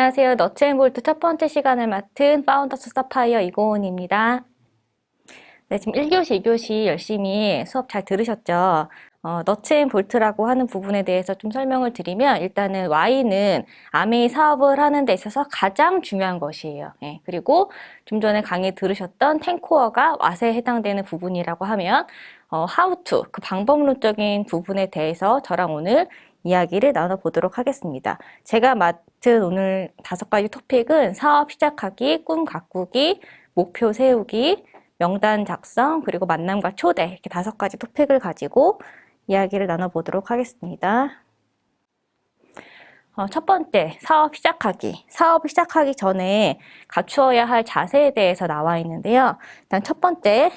안녕하세요. 너츠앤볼트 첫 번째 시간을 맡은 파운더스 사파이어 이고은입니다. 네, 지금 1교시, 2교시 열심히 수업 잘 들으셨죠? 너츠앤볼트라고 하는 부분에 대해서 좀 설명을 드리면 일단은 Y는 아메이 사업을 하는 데 있어서 가장 중요한 것이에요. 예, 그리고 좀 전에 강의 들으셨던 10코어가 왓에 해당되는 부분이라고 하면 how to, 그 방법론적인 부분에 대해서 저랑 오늘 이야기를 나눠보도록 하겠습니다. 제가 맡은 오늘 5가지 토픽은 사업 시작하기, 꿈 가꾸기, 목표 세우기, 명단 작성, 그리고 만남과 초대, 이렇게 5가지 토픽을 가지고 이야기를 나눠보도록 하겠습니다. 첫 번째, 사업 시작하기. 사업을 시작하기 전에 갖추어야 할 자세에 대해서 나와 있는데요. 일단 첫 번째,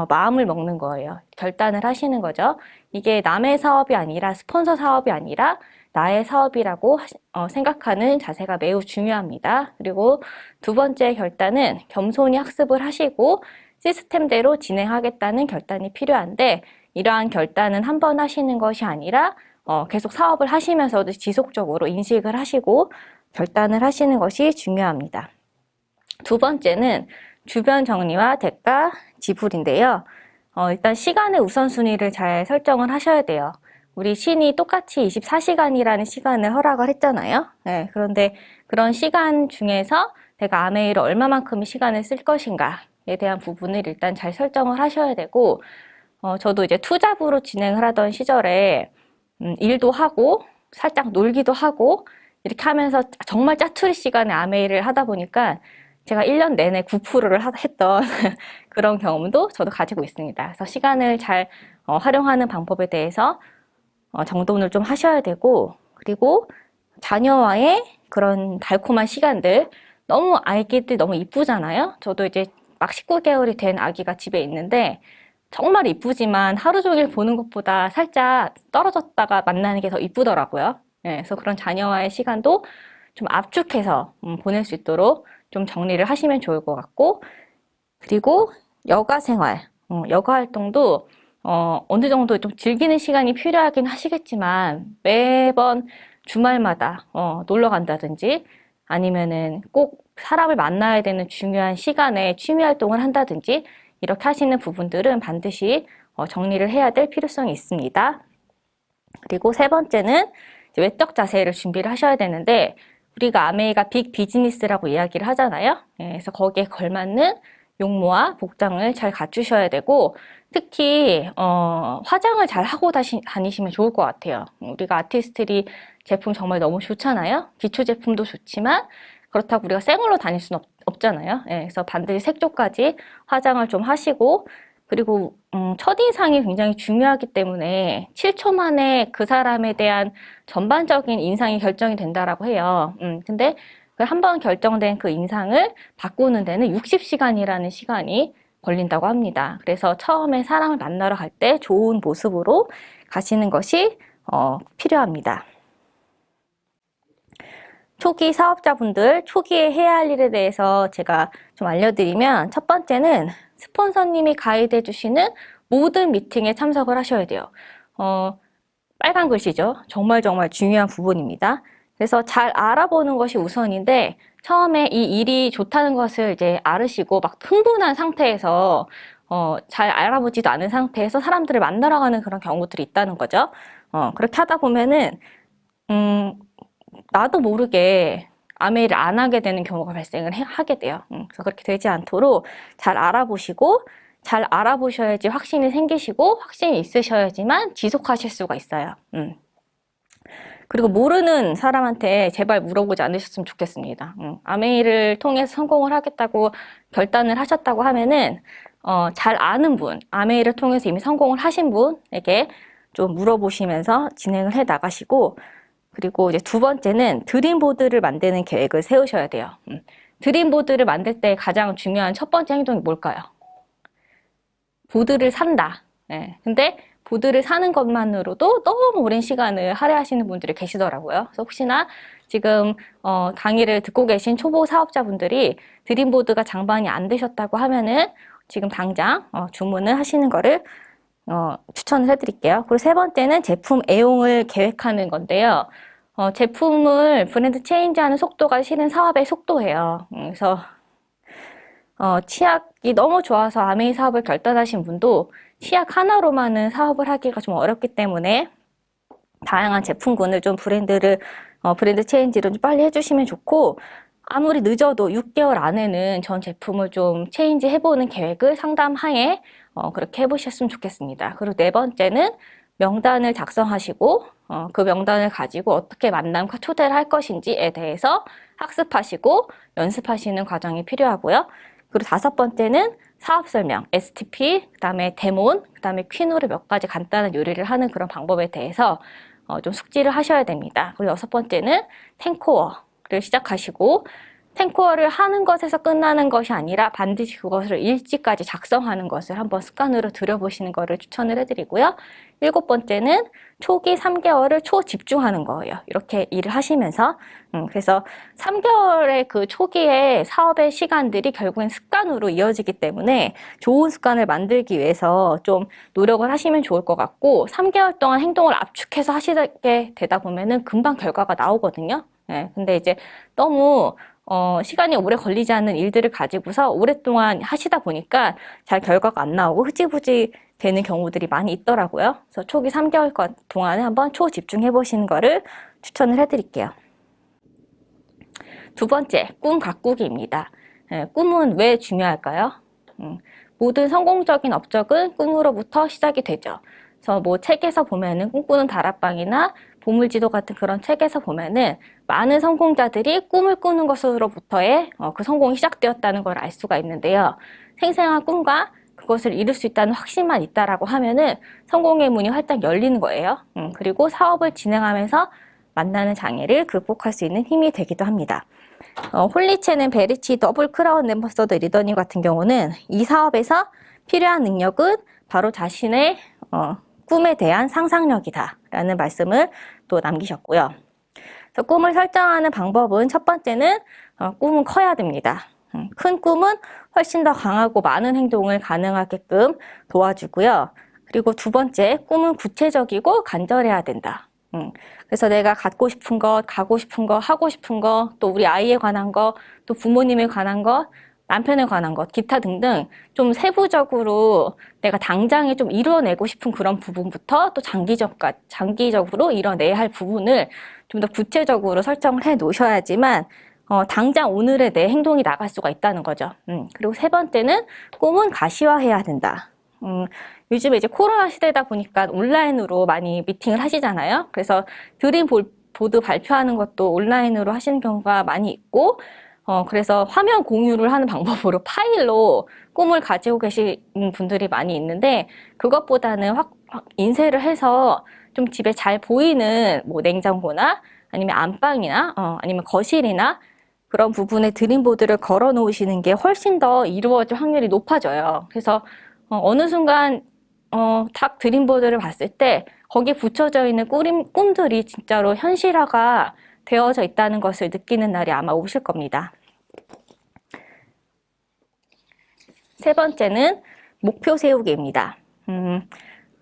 마음을 먹는 거예요. 결단을 하시는 거죠. 이게 남의 사업이 아니라 스폰서 사업이 아니라 나의 사업이라고 생각하는 자세가 매우 중요합니다. 그리고 두 번째 결단은 겸손히 학습을 하시고 시스템대로 진행하겠다는 결단이 필요한데 이러한 결단은 한 번 하시는 것이 아니라 계속 사업을 하시면서도 지속적으로 인식을 하시고 결단을 하시는 것이 중요합니다. 두 번째는 주변 정리와 대가 지불인데요. 일단 시간의 우선순위를 잘 설정을 하셔야 돼요. 우리 신이 똑같이 24시간이라는 시간을 허락을 했잖아요. 네, 그런데 그런 시간 중에서 내가 아메이를 얼마만큼의 시간을 쓸 것인가에 대한 부분을 일단 잘 설정을 하셔야 되고, 저도 이제 투잡으로 진행을 하던 시절에 일도 하고 살짝 놀기도 하고 이렇게 하면서 정말 짜투리 시간에 아메이를 하다 보니까 제가 1년 내내 9%를 했던 그런 경험도 저도 가지고 있습니다. 그래서 시간을 잘 활용하는 방법에 대해서 정돈을 좀 하셔야 되고, 그리고 자녀와의 그런 달콤한 시간들, 너무 아기들 너무 이쁘잖아요. 저도 이제 막 19개월이 된 아기가 집에 있는데 정말 이쁘지만 하루 종일 보는 것보다 살짝 떨어졌다가 만나는 게 더 이쁘더라고요. 네, 그래서 그런 자녀와의 시간도 좀 압축해서 보낼 수 있도록 좀 정리를 하시면 좋을 것 같고, 그리고 여가 생활, 여가 활동도 어느 정도 좀 즐기는 시간이 필요하긴 하시겠지만 매번 주말마다 놀러 간다든지 아니면은 꼭 사람을 만나야 되는 중요한 시간에 취미 활동을 한다든지 이렇게 하시는 부분들은 반드시 정리를 해야 될 필요성이 있습니다. 그리고 세 번째는 외적 자세를 준비를 하셔야 되는데 우리가 아메이가 빅 비즈니스라고 이야기를 하잖아요. 그래서 거기에 걸맞는 용모와 복장을 잘 갖추셔야 되고 특히 화장을 잘 하고 다니시면 좋을 것 같아요. 우리가 아티스트리 제품 정말 너무 좋잖아요. 기초 제품도 좋지만 그렇다고 우리가 생얼로 다닐 수는 없잖아요. 그래서 반드시 색조까지 화장을 좀 하시고 그리고 첫인상이 굉장히 중요하기 때문에 7초 만에 그 사람에 대한 전반적인 인상이 결정이 된다라고 해요. 근데 한 번 결정된 그 인상을 바꾸는 데는 60시간이라는 시간이 걸린다고 합니다. 그래서 처음에 사람을 만나러 갈 때 좋은 모습으로 가시는 것이 필요합니다. 초기 사업자분들, 초기에 해야 할 일에 대해서 제가 좀 알려드리면 첫 번째는 스폰서님이 가이드해 주시는 모든 미팅에 참석을 하셔야 돼요. 빨간 글씨죠. 정말 중요한 부분입니다. 그래서 잘 알아보는 것이 우선인데 처음에 이 일이 좋다는 것을 이제 알으시고 막 흥분한 상태에서 잘 알아보지도 않은 상태에서 사람들을 만나러 가는 그런 경우들이 있다는 거죠. 그렇게 하다 보면은 나도 모르게 아메이를 안 하게 되는 경우가 발생을 하게 돼요. 그래서 그렇게 되지 않도록 잘 알아보시고 잘 알아보셔야지 확신이 생기시고 확신이 있으셔야지만 지속하실 수가 있어요. 그리고 모르는 사람한테 제발 물어보지 않으셨으면 좋겠습니다. 아메이를 통해서 성공을 하겠다고 결단을 하셨다고 하면은 잘 아는 분, 아메이를 통해서 이미 성공을 하신 분에게 좀 물어보시면서 진행을 해 나가시고 그리고 이제 두 번째는 드림보드를 만드는 계획을 세우셔야 돼요. 드림보드를 만들 때 가장 중요한 첫 번째 행동이 뭘까요? 보드를 산다. 네. 근데 보드를 사는 것만으로도 너무 오랜 시간을 할애하시는 분들이 계시더라고요. 그래서 혹시나 지금 강의를 듣고 계신 초보 사업자분들이 드림보드가 장만이 안 되셨다고 하면은 지금 당장 주문을 하시는 거를 추천을 해드릴게요. 그리고 세 번째는 제품 애용을 계획하는 건데요. 제품을 브랜드 체인지하는 속도가 실은 사업의 속도예요. 그래서 치약이 너무 좋아서 아메이 사업을 결단하신 분도 치약 하나로만은 사업을 하기가 좀 어렵기 때문에 다양한 제품군을 좀 브랜드 체인지를 좀 빨리 해주시면 좋고, 아무리 늦어도 6개월 안에는 전 제품을 좀 체인지 해보는 계획을 상담하에 그렇게 해보셨으면 좋겠습니다. 그리고 네 번째는 명단을 작성하시고 그 명단을 가지고 어떻게 만남과 초대를 할 것인지에 대해서 학습하시고 연습하시는 과정이 필요하고요. 그리고 다섯 번째는 사업 설명, STP, 그다음에 데몬, 그다음에 퀴노를 몇 가지 간단한 요리를 하는 그런 방법에 대해서 좀 숙지를 하셔야 됩니다. 그리고 여섯 번째는 탱코어를 시작하시고, 탱코어를 하는 것에서 끝나는 것이 아니라 반드시 그것을 일지까지 작성하는 것을 한번 습관으로 들여보시는 것을 추천을 해드리고요. 일곱 번째는 초기 3개월을 초집중하는 거예요. 이렇게 일을 하시면서. 그래서 3개월의 그 초기에 사업의 시간들이 결국엔 습관으로 이어지기 때문에 좋은 습관을 만들기 위해서 좀 노력을 하시면 좋을 것 같고, 3개월 동안 행동을 압축해서 하시게 되다 보면은 금방 결과가 나오거든요. 네, 근데 이제 너무 시간이 오래 걸리지 않는 일들을 가지고서 오랫동안 하시다 보니까 잘 결과가 안 나오고 흐지부지 되는 경우들이 많이 있더라고요. 그래서 초기 3개월 동안에 한번 초집중해 보시는 거를 추천을 해드릴게요. 두 번째, 꿈 가꾸기입니다. 꿈은 왜 중요할까요? 모든 성공적인 업적은 꿈으로부터 시작이 되죠. 그래서 뭐 책에서 보면은 꿈꾸는 다락방이나 보물지도 같은 그런 책에서 보면은 많은 성공자들이 꿈을 꾸는 것으로부터의 그 성공이 시작되었다는 걸 알 수가 있는데요. 생생한 꿈과 그것을 이룰 수 있다는 확신만 있다라고 하면은 성공의 문이 활짝 열리는 거예요. 그리고 사업을 진행하면서 만나는 장애를 극복할 수 있는 힘이 되기도 합니다. 홀리체는 베리치 더블 크라운 앰버서더 리더님 같은 경우는 이 사업에서 필요한 능력은 바로 자신의 꿈에 대한 상상력이다 라는 말씀을 또 남기셨고요. 그래서 꿈을 설정하는 방법은 첫 번째는 꿈은 커야 됩니다. 큰 꿈은 훨씬 더 강하고 많은 행동을 가능하게끔 도와주고요. 그리고 두 번째, 꿈은 구체적이고 간절해야 된다. 그래서 내가 갖고 싶은 것, 가고 싶은 것, 하고 싶은 것, 또 우리 아이에 관한 것, 또 부모님에 관한 것, 남편에 관한 것, 기타 등등 좀 세부적으로 내가 당장에 좀 이뤄내고 싶은 그런 부분부터 또 장기적으로 이뤄내야 할 부분을 좀 더 구체적으로 설정을 해 놓으셔야지만 당장 오늘의 내 행동이 나갈 수가 있다는 거죠. 그리고 세 번째는 꿈은 가시화해야 된다. 요즘에 이제 코로나 시대다 보니까 온라인으로 많이 미팅을 하시잖아요. 그래서 드림보드 발표하는 것도 온라인으로 하시는 경우가 많이 있고, 그래서 화면 공유를 하는 방법으로 파일로 꿈을 가지고 계시는 분들이 많이 있는데, 그것보다는 확 인쇄를 해서 좀 집에 잘 보이는 뭐 냉장고나 아니면 안방이나 아니면 거실이나 그런 부분에 드림보드를 걸어 놓으시는 게 훨씬 더 이루어질 확률이 높아져요. 그래서 어느 순간 딱 드림보드를 봤을 때 거기에 붙여져 있는 꿈들이 진짜로 현실화가 되어져 있다는 것을 느끼는 날이 아마 오실 겁니다. 세 번째는 목표 세우기입니다.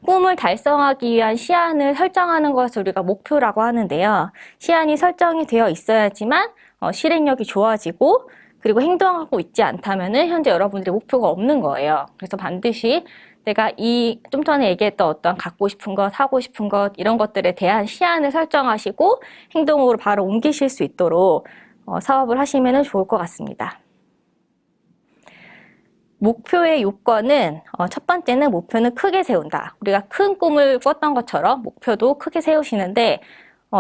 꿈을 달성하기 위한 시한을 설정하는 것을 우리가 목표라고 하는데요. 시한이 설정이 되어 있어야지만 실행력이 좋아지고, 그리고 행동하고 있지 않다면은 현재 여러분들의 목표가 없는 거예요. 그래서 반드시 내가 좀 전에 얘기했던 어떤 갖고 싶은 것, 하고 싶은 것, 이런 것들에 대한 시한을 설정하시고 행동으로 바로 옮기실 수 있도록 사업을 하시면 좋을 것 같습니다. 목표의 요건은 첫 번째는 목표는 크게 세운다. 우리가 큰 꿈을 꿨던 것처럼 목표도 크게 세우시는데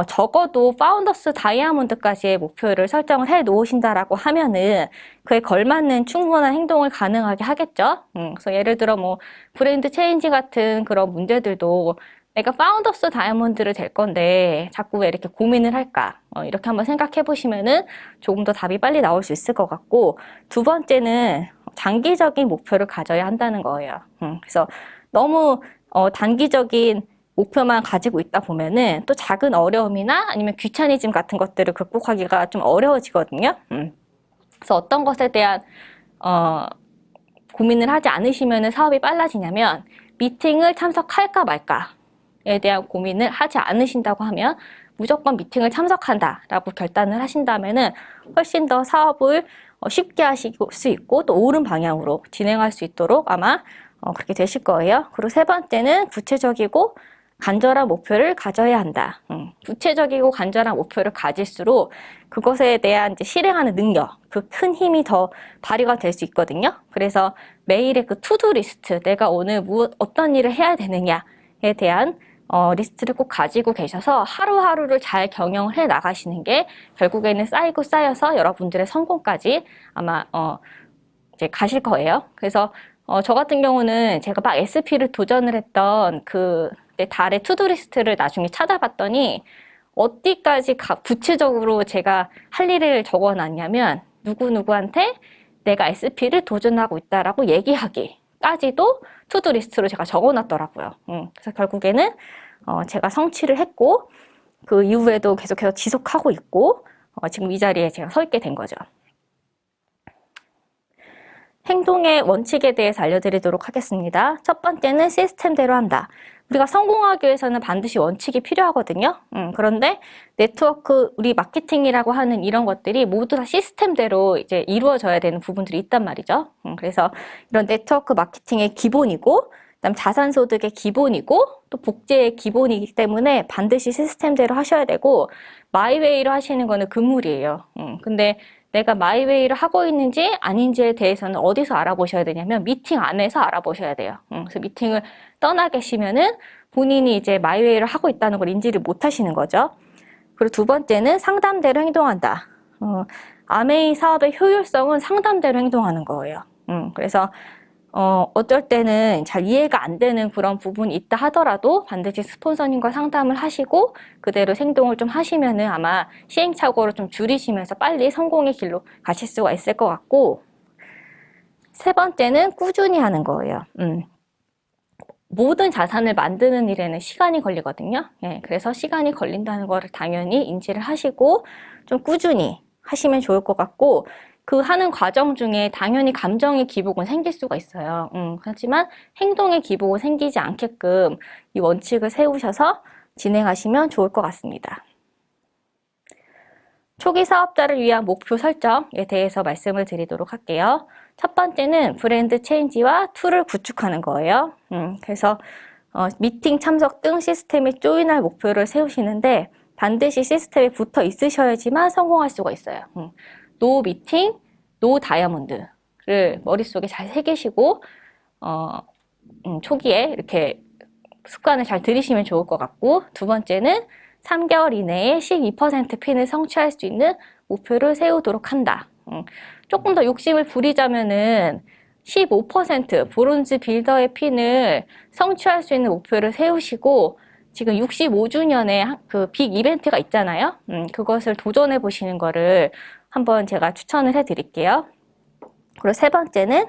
적어도 파운더스 다이아몬드까지의 목표를 설정을 해 놓으신다라고 하면은 그에 걸맞는 충분한 행동을 가능하게 하겠죠. 그래서 예를 들어 뭐 브랜드 체인지 같은 그런 문제들도 내가 파운더스 다이아몬드를 될 건데 자꾸 왜 이렇게 고민을 할까? 이렇게 한번 생각해 보시면은 조금 더 답이 빨리 나올 수 있을 것 같고, 두 번째는 장기적인 목표를 가져야 한다는 거예요. 그래서 너무 단기적인 목표만 가지고 있다 보면은 또 작은 어려움이나 아니면 귀차니즘 같은 것들을 극복하기가 좀 어려워지거든요. 그래서 어떤 것에 대한 고민을 하지 않으시면은 사업이 빨라지냐면, 미팅을 참석할까 말까에 대한 고민을 하지 않으신다고 하면 무조건 미팅을 참석한다라고 결단을 하신다면은 훨씬 더 사업을 쉽게 하실 수 있고 또 옳은 방향으로 진행할 수 있도록 아마 그렇게 되실 거예요. 그리고 세 번째는 구체적이고 간절한 목표를 가져야 한다. 구체적이고 간절한 목표를 가질수록 그것에 대한 이제 실행하는 능력, 그 큰 힘이 더 발휘가 될 수 있거든요. 그래서 매일의 그 투두 리스트, 내가 오늘 어떤 일을 해야 되느냐에 대한 리스트를 꼭 가지고 계셔서 하루하루를 잘 경영을 해 나가시는 게 결국에는 쌓이고 쌓여서 여러분들의 성공까지 아마 이제 가실 거예요. 그래서 저 같은 경우는 제가 막 SP를 도전을 했던 그 달의 투두리스트를 나중에 찾아봤더니 어디까지 구체적으로 제가 할 일을 적어놨냐면 누구누구한테 내가 SP를 도전하고 있다라고 얘기하기까지도 투두리스트로 제가 적어놨더라고요. 그래서 결국에는 제가 성취를 했고 그 이후에도 계속해서 지속하고 있고 지금 이 자리에 제가 서 있게 된 거죠. 행동의 원칙에 대해서 알려드리도록 하겠습니다. 첫 번째는 시스템대로 한다. 우리가 성공하기 위해서는 반드시 원칙이 필요하거든요. 그런데 네트워크, 우리 마케팅이라고 하는 이런 것들이 모두 다 시스템대로 이제 이루어져야 되는 부분들이 있단 말이죠. 그래서 이런 네트워크 마케팅의 기본이고, 그다음 자산소득의 기본이고, 또 복제의 기본이기 때문에 반드시 시스템대로 하셔야 되고, 마이웨이로 하시는 거는 금물이에요. 근데 내가 마이웨이를 하고 있는지 아닌지에 대해서는 어디서 알아보셔야 되냐면 미팅 안에서 알아보셔야 돼요. 그래서 미팅을 떠나 계시면은 본인이 이제 마이웨이를 하고 있다는 걸 인지를 못 하시는 거죠. 그리고 두 번째는 상담대로 행동한다. 아메이 사업의 효율성은 상담대로 행동하는 거예요. 그래서 어떨 때는 잘 이해가 안 되는 그런 부분이 있다 하더라도 반드시 스폰서님과 상담을 하시고 그대로 행동을 좀 하시면은 아마 시행착오를 좀 줄이시면서 빨리 성공의 길로 가실 수가 있을 것 같고, 세 번째는 꾸준히 하는 거예요. 모든 자산을 만드는 일에는 시간이 걸리거든요. 예, 그래서 시간이 걸린다는 거를 당연히 인지를 하시고 좀 꾸준히 하시면 좋을 것 같고, 그 하는 과정 중에 당연히 감정의 기복은 생길 수가 있어요. 하지만 행동의 기복은 생기지 않게끔 이 원칙을 세우셔서 진행하시면 좋을 것 같습니다. 초기 사업자를 위한 목표 설정에 대해서 말씀을 드리도록 할게요. 첫 번째는 브랜드 체인지와 툴을 구축하는 거예요. 그래서 미팅 참석 등 시스템에 조인할 목표를 세우시는데 반드시 시스템에 붙어 있으셔야지만 성공할 수가 있어요. 노 미팅, 노 다이아몬드를 머릿속에 잘 새기시고 초기에 이렇게 습관을 잘 들이시면 좋을 것 같고, 두 번째는 3개월 이내에 12% 핀을 성취할 수 있는 목표를 세우도록 한다. 조금 더 욕심을 부리자면은 15% 브론즈 빌더의 핀을 성취할 수 있는 목표를 세우시고, 지금 65주년에 그 빅 이벤트가 있잖아요. 그것을 도전해 보시는 거를 한번 제가 추천을 해 드릴게요. 그리고 세 번째는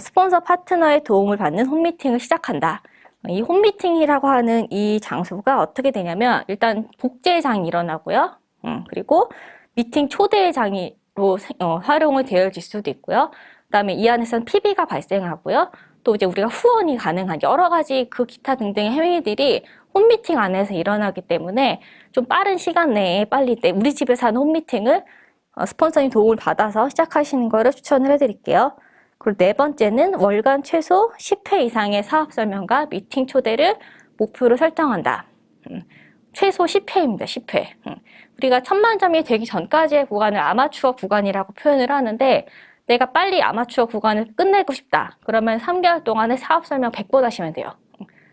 스폰서 파트너의 도움을 받는 홈미팅을 시작한다. 이 홈미팅이라고 하는 이 장소가 어떻게 되냐면 일단 복제장이 일어나고요. 그리고 미팅 초대장으로 활용이 되어질 수도 있고요. 그다음에 이 안에서는 PB가 발생하고요. 또 이제 우리가 후원이 가능한 여러 가지 그 기타 등등의 행위들이 홈미팅 안에서 일어나기 때문에 좀 빠른 시간 내에 빨리 우리 집에서 하는 홈미팅을 스폰서님 도움을 받아서 시작하시는 거를 추천을 해드릴게요. 그리고 네 번째는 월간 최소 10회 이상의 사업 설명과 미팅 초대를 목표로 설정한다. 최소 10회입니다. 10회. 우리가 10,000점이 되기 전까지의 구간을 아마추어 구간이라고 표현을 하는데, 내가 빨리 아마추어 구간을 끝내고 싶다. 그러면 3개월 동안에 사업 설명 100번 하시면 돼요.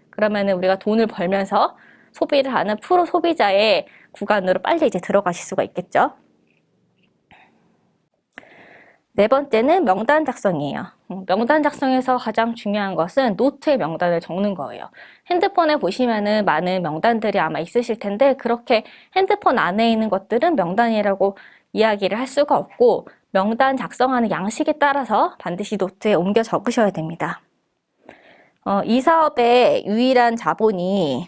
그러면은 우리가 돈을 벌면서 소비를 하는 프로 소비자의 구간으로 빨리 이제 들어가실 수가 있겠죠. 네 번째는 명단 작성이에요. 명단 작성에서 가장 중요한 것은 노트에 명단을 적는 거예요. 핸드폰에 보시면은 많은 명단들이 아마 있으실 텐데 그렇게 핸드폰 안에 있는 것들은 명단이라고 이야기를 할 수가 없고, 명단 작성하는 양식에 따라서 반드시 노트에 옮겨 적으셔야 됩니다. 이 사업의 유일한 자본이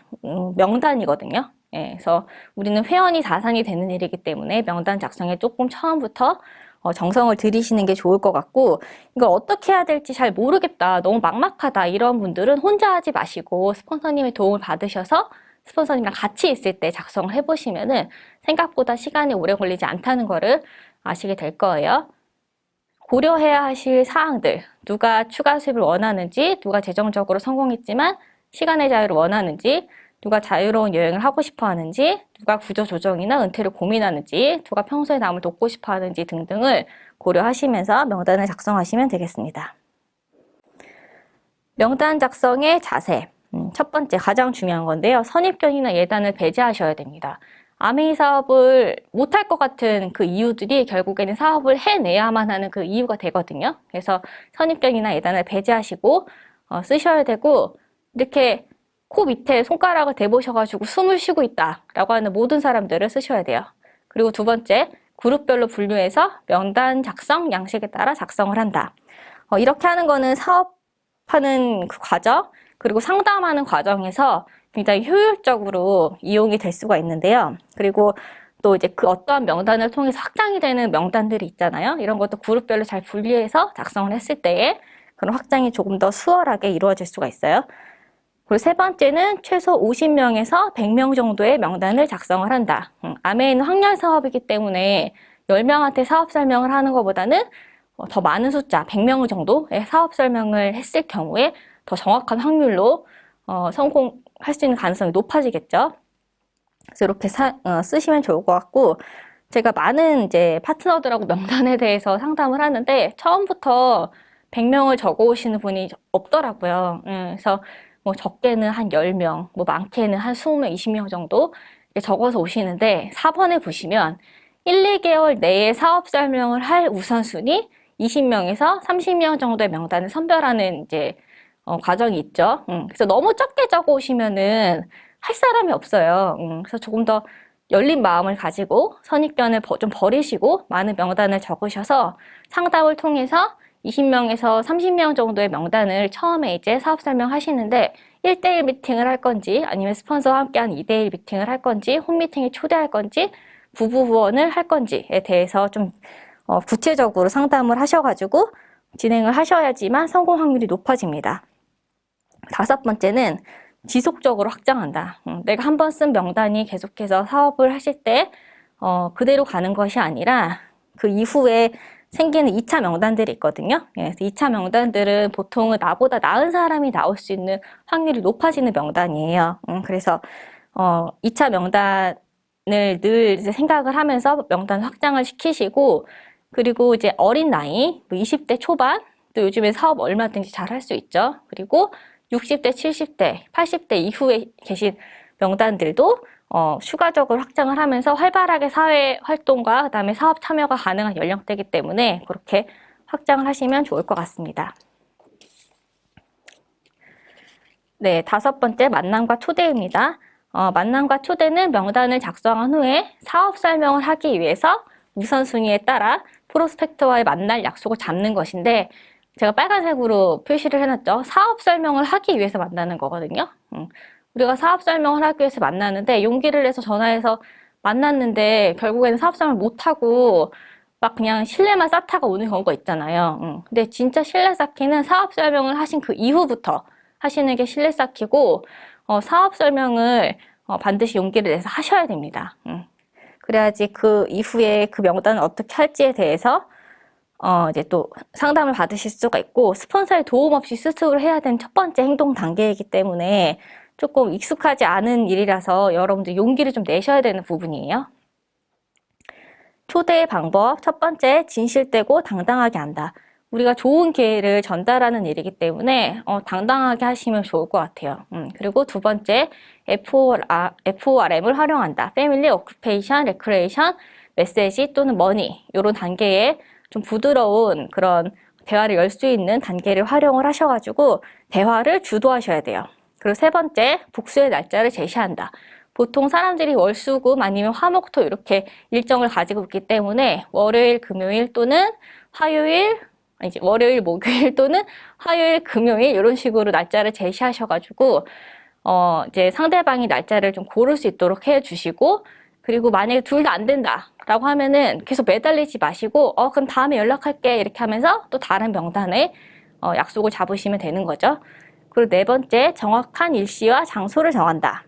명단이거든요. 예, 그래서 우리는 회원이 자산이 되는 일이기 때문에 명단 작성에 조금 처음부터 정성을 들이시는 게 좋을 것 같고, 이걸 어떻게 해야 될지 잘 모르겠다, 너무 막막하다 이런 분들은 혼자 하지 마시고 스폰서님의 도움을 받으셔서 스폰서님이랑 같이 있을 때 작성을 해보시면은 생각보다 시간이 오래 걸리지 않다는 거를 아시게 될 거예요. 고려해야 하실 사항들, 누가 추가 수입을 원하는지, 누가 재정적으로 성공했지만 시간의 자유를 원하는지, 누가 자유로운 여행을 하고 싶어 하는지, 누가 구조조정이나 은퇴를 고민하는지, 누가 평소에 남을 돕고 싶어 하는지 등등을 고려하시면서 명단을 작성하시면 되겠습니다. 명단 작성의 자세. 첫 번째, 가장 중요한 건데요. 선입견이나 예단을 배제하셔야 됩니다. 아메이 사업을 못할 것 같은 그 이유들이 결국에는 사업을 해내야만 하는 그 이유가 되거든요. 그래서 선입견이나 예단을 배제하시고 쓰셔야 되고, 이렇게 코 밑에 손가락을 대보셔가지고 숨을 쉬고 있다라고 하는 모든 사람들을 쓰셔야 돼요. 그리고 두 번째, 그룹별로 분류해서 명단 작성 양식에 따라 작성을 한다. 이렇게 하는 거는 사업하는 그 과정, 그리고 상담하는 과정에서 굉장히 효율적으로 이용이 될 수가 있는데요. 그리고 또 이제 그 어떠한 명단을 통해서 확장이 되는 명단들이 있잖아요. 이런 것도 그룹별로 잘 분리해서 작성을 했을 때에 그런 확장이 조금 더 수월하게 이루어질 수가 있어요. 그리고 세 번째는 최소 50명에서 100명 정도의 명단을 작성을 한다. 아메이는 확렬 사업이기 때문에 10명한테 사업 설명을 하는 것보다는 더 많은 숫자, 100명 정도의 사업 설명을 했을 경우에 더 정확한 확률로 성공할 수 있는 가능성이 높아지겠죠. 그래서 이렇게 쓰시면 좋을 것 같고, 제가 많은 이제 파트너들하고 명단에 대해서 상담을 하는데 처음부터 100명을 적어 오시는 분이 없더라고요. 그래서 뭐 적게는 한 10명, 뭐 많게는 한 20명, 20명 정도 적어서 오시는데 4번에 보시면 1, 2개월 내에 사업 설명을 할 우선순위 20명에서 30명 정도의 명단을 선별하는 이제 과정이 있죠. 그래서 너무 적게 적어 오시면은 할 사람이 없어요. 그래서 조금 더 열린 마음을 가지고 선입견을 좀 버리시고 많은 명단을 적으셔서 상담을 통해서 20명에서 30명 정도의 명단을 처음에 이제 사업 설명하시는데 1대1 미팅을 할 건지 아니면 스폰서와 함께한 2대1 미팅을 할 건지 홈미팅에 초대할 건지 부부 후원을 할 건지에 대해서 좀 구체적으로 상담을 하셔가지고 진행을 하셔야지만 성공 확률이 높아집니다. 다섯 번째는 지속적으로 확장한다. 내가 한 번 쓴 명단이 계속해서 사업을 하실 때 그대로 가는 것이 아니라 그 이후에 생기는 2차 명단들이 있거든요. 그래서 2차 명단들은 보통은 나보다 나은 사람이 나올 수 있는 확률이 높아지는 명단이에요. 그래서 2차 명단을 늘 이제 생각을 하면서 명단 확장을 시키시고, 그리고 이제 어린 나이, 20대 초반, 또 요즘에 사업 얼마든지 잘 할 수 있죠. 그리고 60대, 70대, 80대 이후에 계신 명단들도 추가적으로 확장을 하면서 활발하게 사회 활동과 그다음에 사업 참여가 가능한 연령대이기 때문에 그렇게 확장을 하시면 좋을 것 같습니다. 네, 다섯 번째 만남과 초대입니다. 만남과 초대는 명단을 작성한 후에 사업 설명을 하기 위해서 우선순위에 따라 프로스펙터와의 만날 약속을 잡는 것인데, 제가 빨간색으로 표시를 해놨죠. 사업 설명을 하기 위해서 만나는 거거든요. 우리가 사업 설명을 하기 위해서 만나는데 용기를 내서 전화해서 만났는데 결국에는 사업 설명을 못하고 막 그냥 신뢰만 쌓다가 오는 경우가 있잖아요. 근데 진짜 신뢰 쌓기는 사업 설명을 하신 그 이후부터 하시는 게 신뢰 쌓기고, 사업 설명을 반드시 용기를 내서 하셔야 됩니다. 그래야지 그 이후에 그 명단을 어떻게 할지에 대해서 이제 또 상담을 받으실 수가 있고, 스폰서의 도움 없이 스스로 해야 되는 첫 번째 행동 단계이기 때문에 조금 익숙하지 않은 일이라서 여러분들 용기를 좀 내셔야 되는 부분이에요. 초대의 방법, 첫 번째, 진실되고 당당하게 한다. 우리가 좋은 기회를 전달하는 일이기 때문에 당당하게 하시면 좋을 것 같아요. 그리고 두 번째, FORM을 활용한다. 패밀리, 오큐페이션, 레크레이션, 메시지 또는 머니, 이런 단계에 좀 부드러운 그런 대화를 열 수 있는 단계를 활용을 하셔가지고 대화를 주도하셔야 돼요. 그리고 세 번째, 복수의 날짜를 제시한다. 보통 사람들이 월수금 아니면 화목토 이렇게 일정을 가지고 있기 때문에 월요일, 금요일 또는 화요일, 이제 월요일, 목요일 또는 화요일, 금요일 이런 식으로 날짜를 제시하셔가지고 이제 상대방이 날짜를 좀 고를 수 있도록 해주시고, 그리고 만약에 둘 다 안 된다라고 하면은 계속 매달리지 마시고 그럼 다음에 연락할게 이렇게 하면서 또 다른 명단에 약속을 잡으시면 되는 거죠. 그리고 네 번째, 정확한 일시와 장소를 정한다.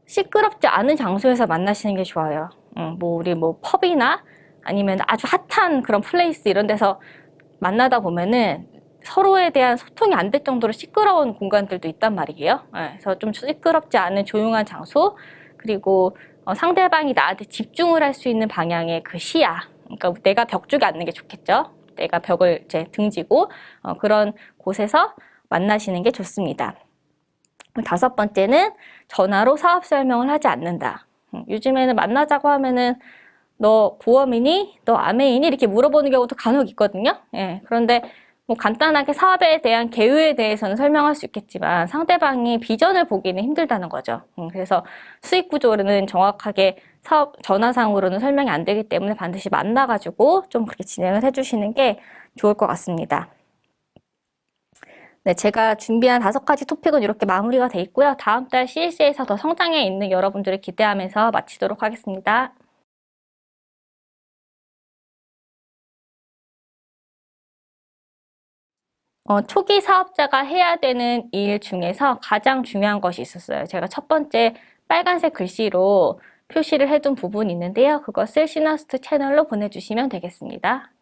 시끄럽지 않은 장소에서 만나시는 게 좋아요. 우리 펍이나 아니면 아주 핫한 그런 플레이스 이런 데서 만나다 보면은 서로에 대한 소통이 안 될 정도로 시끄러운 공간들도 있단 말이에요. 그래서 좀 시끄럽지 않은 조용한 장소, 그리고 상대방이 나한테 집중을 할 수 있는 방향의 그 시야. 그러니까 내가 벽 쪽에 앉는 게 좋겠죠. 내가 벽을 이제 등지고 그런 곳에서 만나시는 게 좋습니다. 5번째는 전화로 사업 설명을 하지 않는다. 요즘에는 만나자고 하면은 너 보험이니? 너 아메이니? 이렇게 물어보는 경우도 간혹 있거든요. 그런데 간단하게 사업에 대한 개요에 대해서는 설명할 수 있겠지만 상대방이 비전을 보기는 힘들다는 거죠. 그래서 수익 구조는 정확하게 사업 전화상으로는 설명이 안 되기 때문에 반드시 만나가지고 좀 그렇게 진행을 해주시는 게 좋을 것 같습니다. 네, 제가 준비한 5가지 토픽은 이렇게 마무리가 돼 있고요. 다음 달 CS에서 더 성장해 있는 여러분들을 기대하면서 마치도록 하겠습니다. 초기 사업자가 해야 되는 일 중에서 가장 중요한 것이 있었어요. 제가 첫 번째 빨간색 글씨로 표시를 해둔 부분이 있는데요. 그것을 시너스트 채널로 보내주시면 되겠습니다.